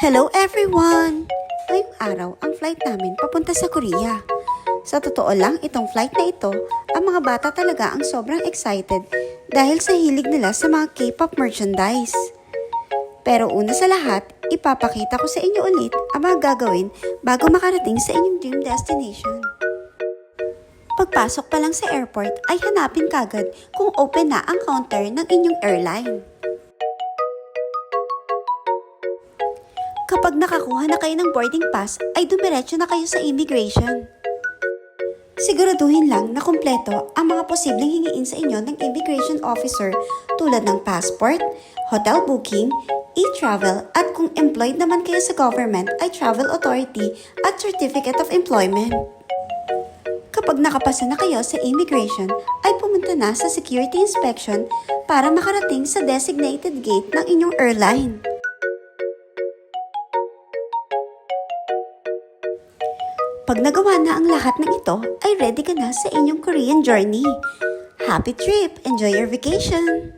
Hello everyone! Ngayong araw, ang flight namin papunta sa Korea. Sa totoo lang, itong flight na ito, ang mga bata talaga ang sobrang excited dahil sa hilig nila sa mga K-pop merchandise. Pero una sa lahat, ipapakita ko sa inyo ulit ang mga gagawin bago makarating sa inyong dream destination. Pagpasok pa lang sa airport ay hanapin kagad kung open na ang counter ng inyong airline. Kapag nakakuha na kayo ng boarding pass, ay dumiretso na kayo sa immigration. Siguraduhin lang na kumpleto ang mga posibleng hingiin sa inyo ng immigration officer tulad ng passport, hotel booking, e-travel at kung employed naman kayo sa government ay travel authority at certificate of employment. Kapag nakapasa na kayo sa immigration, ay pumunta na sa security inspection para makarating sa designated gate ng inyong airline. Pag nagawa na ang lahat ng ito, ay ready ka na sa inyong Korean journey. Happy trip! Enjoy your vacation!